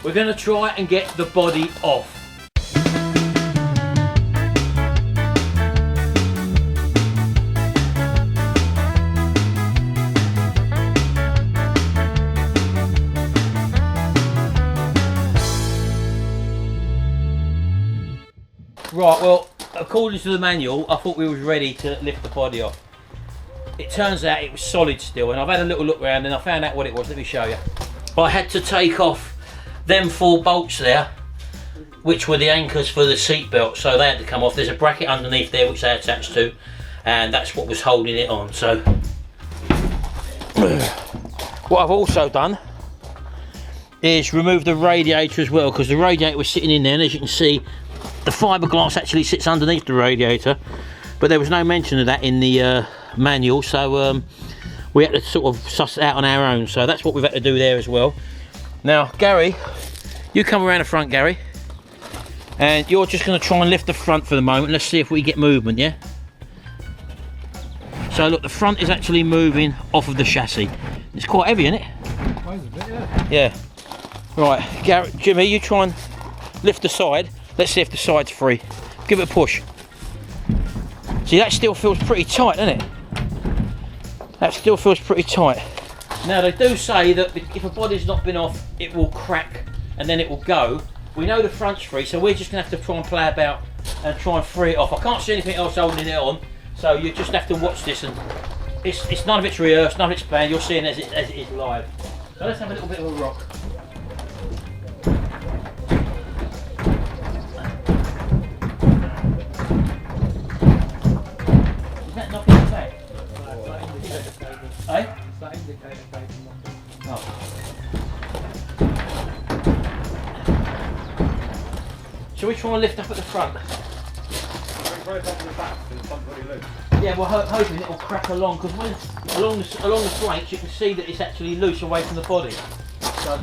we're going to try and get the body off. Right, well, according to the manual, I thought we was ready to lift the body off. It turns out it was solid still, and I've had a little look around and I found out what it was. Let me show you. I had to take off them 4 bolts there, which were the anchors for the seat belt, so they had to come off. There's a bracket underneath there which they attached to, and that's what was holding it on. So what I've also done is remove the radiator as well, because the radiator was sitting in there, and as you can see, the fiberglass actually sits underneath the radiator, but there was no mention of that in the manual, so we had to sort of suss it out on our own. So that's what we've had to do there as well. Now, Gary, you come around the front, Gary, and you're just going to try and lift the front for the moment. Let's see if we get movement, yeah? So look, the front is actually moving off of the chassis. It's quite heavy, isn't it? Weighs a bit, yeah. Yeah. Right, Gary, Jimmy, you try and lift the side. Let's see if the side's free. Give it a push. See, that still feels pretty tight, doesn't it? That still feels pretty tight. Now, they do say that if a body's not been off, it will crack and then it will go. We know the front's free, so we're just going to have to try and play about and try and free it off. I can't see anything else holding it on, so you just have to watch this. And it's none of it's rehearsed, none of it's planned. You're seeing it as it is live. So let's have a little bit of a rock. Eh? That indicator cable knocking. Oh. Shall we try and lift up at the front? Very top of the back, because it's pretty loose. Yeah, we're hoping it will crack along, because when along the flanks you can see that it's actually loose away from the body. So.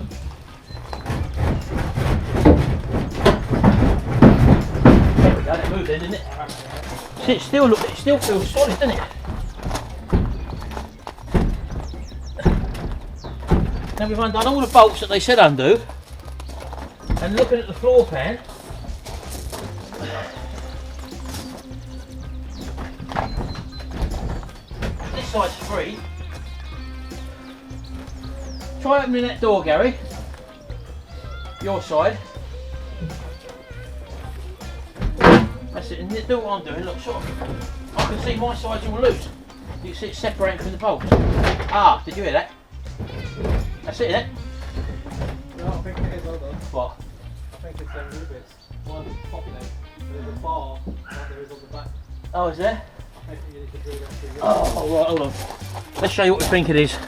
There we go, it moved then, didn't it? See, it still feels solid, doesn't it? Now we've undone all the bolts that they said undo, and looking at the floor pan, this side's free. Try opening that door, Gary. Your side. That's it, and do what I'm doing. Look, sort of, I can see my side's all loose. You can see it separating from the bolts. Ah, did you hear that? That's it, isn't it? No, I think it is, hold on. What? I think it's them rivets. One popping it. There's a bar like there is on the back. Oh, is there? I think you need to drill that through. Oh, right, hold on. Let's show you what we think it is.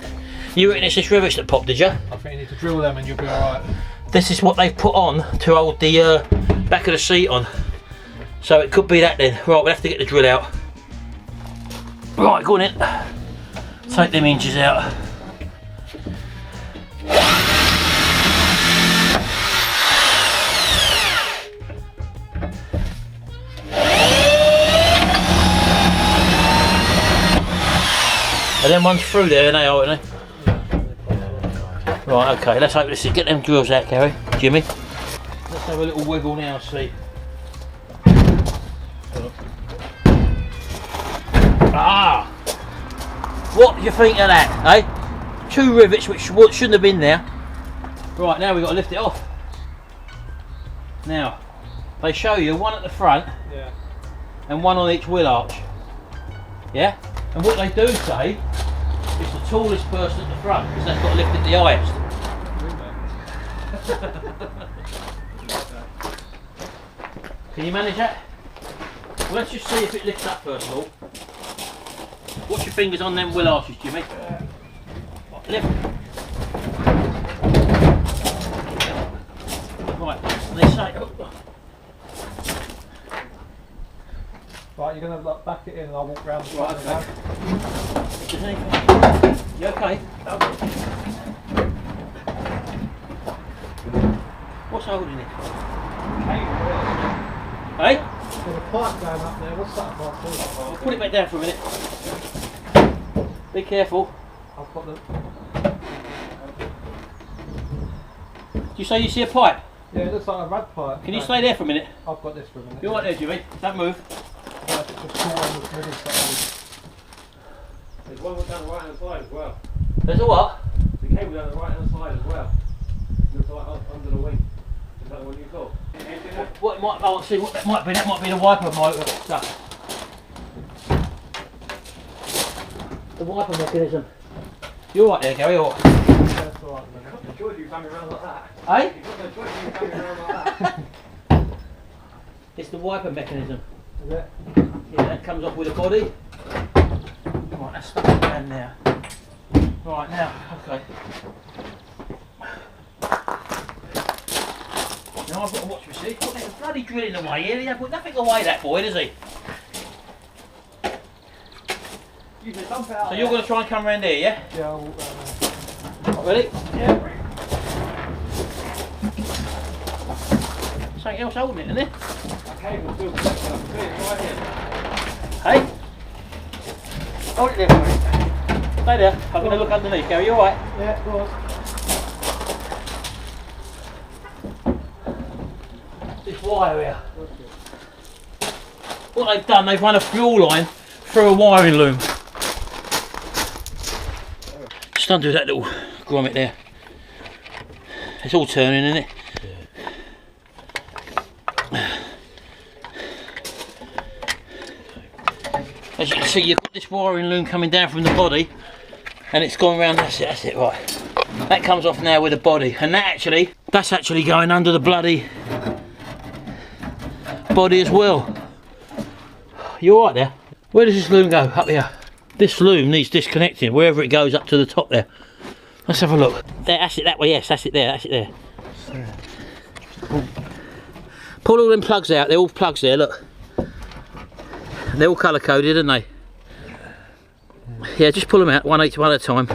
You reckon it's this rivets that popped, did you? I think you need to drill them and you'll be alright. This is what they've put on to hold the back of the seat on. So it could be that then. Right, we'll have to get the drill out. Right, go on in. Take them hinges out. And then one's through there, and they are, aren't they? Right, okay, let's hope this is. Get them drills out, Gary, Jimmy. Let's have a little wiggle now, see. Ah! What do you think of that, eh? 2 rivets which shouldn't have been there. Right, now we've got to lift it off. Now, they show you one at the front, Yeah. and one on each wheel arch. Yeah? And what they do say is the tallest person at the front, because that's got to lift it the highest. Can you manage that? Well, let's just see if it lifts up first of all. Watch your fingers on them wheel arches, Jimmy. Lift. Right, they say. Right, you're going to back it in and I'll walk round the Right, front. okay. You okay? What's holding it? Hey? There's a pipe going up there. What's that pipe for? I'll put it back down for a minute. Be careful. I'll put them. Do you say you see a pipe? Yeah, it looks like a rad pipe. Can you stay there for a minute? I've got this for a minute. You're right there, Jimmy. Don't move. Yeah, it's a small one with middle side. There's one down the right hand side as well. There's a what? The cable down the right hand side as well. Looks like under the wing. Is that the one you saw? What it might, oh, see what that might be. That might be the wiper motor stuff. The wiper mechanism. You're right there, Gary. Or... Yeah, that's alright. You've got no choice, you coming around like that. Hey? You've got no choice, you coming around like that. It's the wiper mechanism. Is it? Yeah, that comes off with the body. Right, that's stuck down there. Right, now, okay. Now I've got to watch my seat. There's a bloody drilling away here. He hasn't put nothing away, that boy, does he? You can dump it out. So you're going to try and come around here, yeah? Yeah, I'll walk around Ready? there. Yeah. Something else holding it, isn't it? That cable's still connected, I can see it right here. Hey? Hold it there for me. Stay there. I'm going to look underneath. Gary, you alright? Yeah, go on. This wire here. What they've done, they've run a fuel line through a wiring loom. Just undo that little grommet there. It's all turning, isn't it? As you can see, you've got this wiring loom coming down from the body, and it's gone round. That's it, right. That comes off now with the body, and that's actually going under the bloody body as well. You alright there? Where does this loom go? Up here. This loom needs disconnecting, wherever it goes up to the top there. Let's have a look. There, that's it that way, yes, that's it there, that's it there. Pull all them plugs out, they're all plugs there, look. They're all colour coded, aren't they? Yeah, just pull them out, one at a time.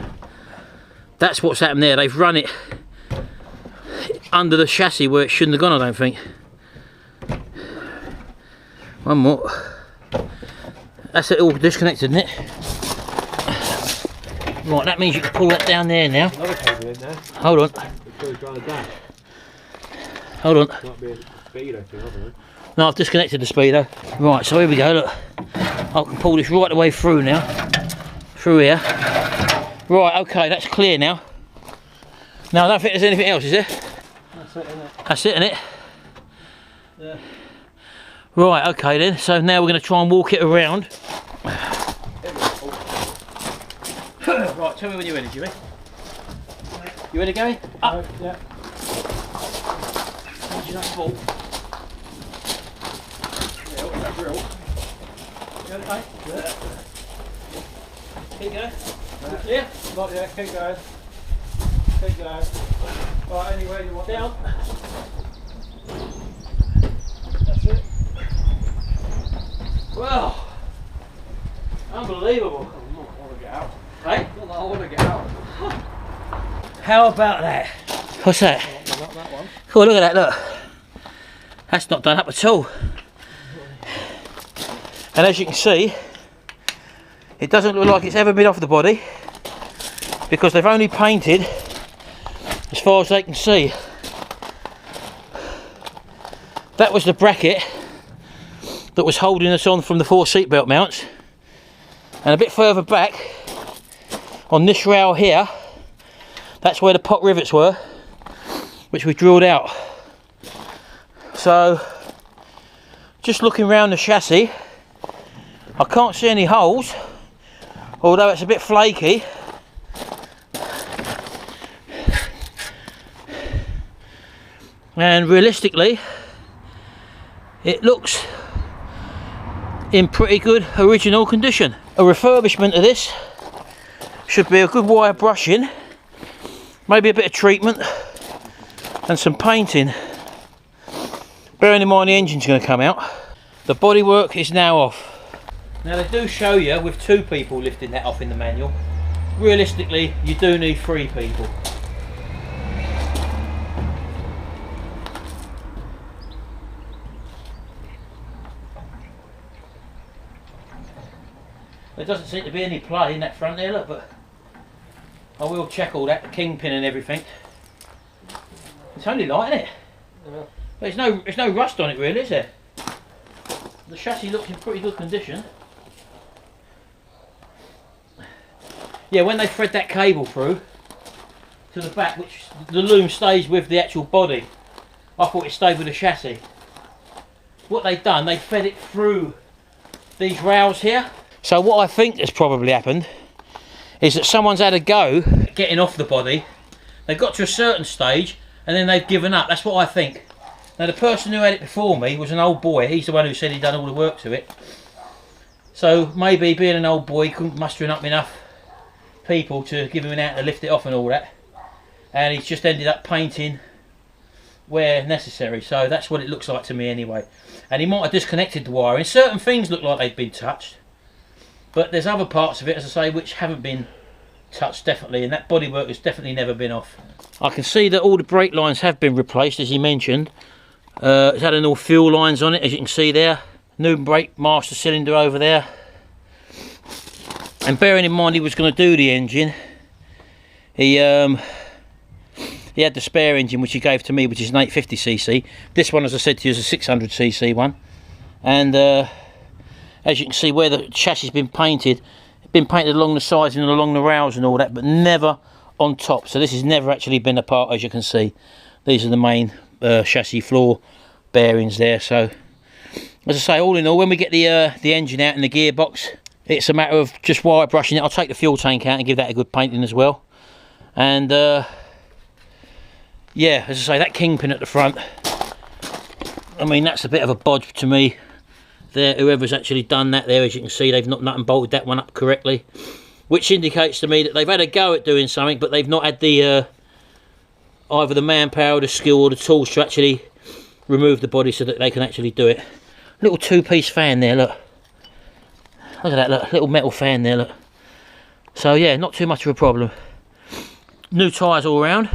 That's what's happened there, they've run it under the chassis where it shouldn't have gone, I don't think. One more. That's it all disconnected, isn't it? Right, that means you can pull that down there now. Another cable in there. Hold on. It's going to drive down. Hold on. Might be a speedo thing, I don't know. No, I've disconnected the speedo. Right, so here we go, look. I can pull this right the way through now. Through here. Right, okay, that's clear now. Now I don't think there's anything else, is there? That's it, isn't it? That's it, isn't it? Yeah. Right, okay then. So now we're going to try and walk it around. Right, tell me when you're ready, Jimmy. You ready, Gary? Up. Yeah. Hold your ball. Yeah, what's that drill? You okay? Yeah. Keep going. Yeah. Not yet, keep going. Keep going. Right, anywhere you want. Down. That's it. Wow. Unbelievable. I want to get out. Hey? Not that I want to get out. How about that? What's that? Not that one. Oh, look at that, look. That's not done up at all. And as you can see, it doesn't look like it's ever been off the body because they've only painted as far as they can see. That was the bracket that was holding us on from the 4 seatbelt mounts, and a bit further back on this rail here, that's where the pot rivets were, which we drilled out. So just looking around the chassis, I can't see any holes, although it's a bit flaky. And realistically, it looks in pretty good original condition. A refurbishment of this should be a good wire brushing, maybe a bit of treatment and some painting. Bearing in mind the engine's going to come out. The bodywork is now off. Now they do show you with 2 people lifting that off in the manual. Realistically, you do need 3 people. There doesn't seem to be any play in that front there, look, but I will check all that, the kingpin and everything. It's only light, isn't it? Yeah. There's no rust on it really, is there? The chassis looks in pretty good condition. Yeah, when they thread that cable through to the back, which the loom stays with the actual body, I thought it stayed with the chassis. What they've done, they fed it through these rails here. So what I think has probably happened is that someone's had a go getting off the body. They've got to a certain stage and then they've given up. That's what I think. Now the person who had it before me was an old boy. He's the one who said he'd done all the work to it. So maybe being an old boy, he couldn't muster up enough people to give him an out to lift it off and all that. And he's just ended up painting where necessary. So that's what it looks like to me anyway. And he might have disconnected the wiring. Certain things look like they've been touched. But there's other parts of it, as I say, which haven't been touched definitely. And that bodywork has definitely never been off. I can see that all the brake lines have been replaced, as he mentioned. It's had an all fuel lines on it, as you can see there. New brake master cylinder over there. And bearing in mind he was going to do the engine, he had the spare engine which he gave to me, which is an 850cc. This one, as I said to you, is a 600cc one. And as you can see where the chassis has been painted, it's been painted along the sides and along the rails and all that, but never on top. So this has never actually been apart, as you can see. These are the main chassis floor bearings there. So as I say, all in all, when we get the engine out and the gearbox, it's a matter of just wire brushing it. I'll take the fuel tank out and give that a good painting as well. And yeah, as I say, that kingpin at the front, I mean, that's a bit of a bodge to me there. Whoever's actually done that there, as you can see, they've not nut and bolted that one up correctly, which indicates to me that they've had a go at doing something, but they've not had the either the manpower, the skill, or the tools to actually remove the body so that they can actually do it. Little two-piece fan there, look. Look at that, look, little metal fan there, look. So yeah, not too much of a problem. New tyres all round.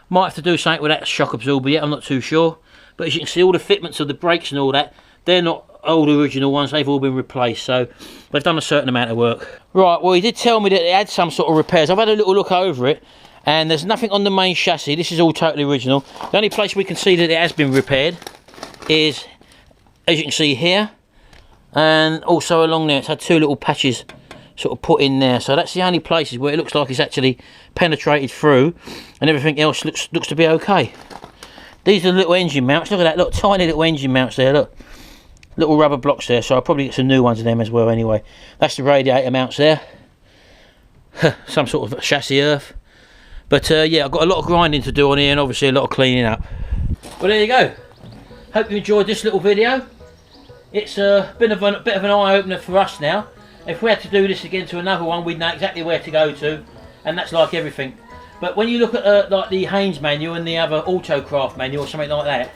Might have to do something with that shock absorber yet, I'm not too sure. But as you can see, all the fitments of the brakes and all that, they're not old original ones, they've all been replaced. So they've done a certain amount of work. Right, well, he did tell me that it had some sort of repairs. I've had a little look over it, and there's nothing on the main chassis. This is all totally original. The only place we can see that it has been repaired is, as you can see here, and also along there. It's had two little patches sort of put in there. So that's the only places where it looks like it's actually penetrated through, and everything else looks to be okay. These are the little engine mounts. Look at that, look, tiny little engine mounts there, look. Little rubber blocks there, so I'll probably get some new ones of them as well anyway. That's the radiator mounts there. Some sort of chassis earth. But yeah, I've got a lot of grinding to do on here, and obviously a lot of cleaning up. Well, there you go. Hope you enjoyed this little video. It's been a bit of an eye-opener for us now. If we had to do this again to another one, we'd know exactly where to go to, and that's like everything. But when you look at like the Haynes manual and the other Autocraft manual or something like that,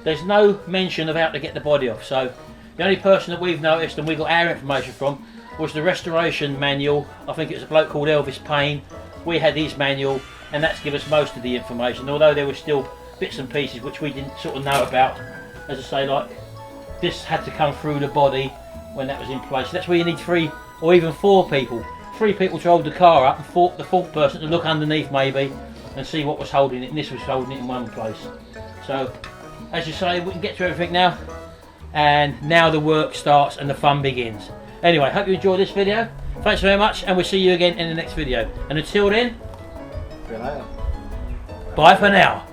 there's no mention of how to get the body off. So the only person that we've noticed and we got our information from was the restoration manual. I think it was a bloke called Elvis Payne. We had his manual, and that's given us most of the information, although there were still bits and pieces which we didn't sort of know about. As I say, like this had to come through the body when that was in place. So that's where you need 3 or even 4 people. 3 people to hold the car up, and the fourth person to look underneath maybe and see what was holding it, and this was holding it in one place. So as you say, we can get to everything now, and now the work starts and the fun begins. Anyway, hope you enjoyed this video. Thanks very much, and we'll see you again in the next video. And until then, See you later. bye for now.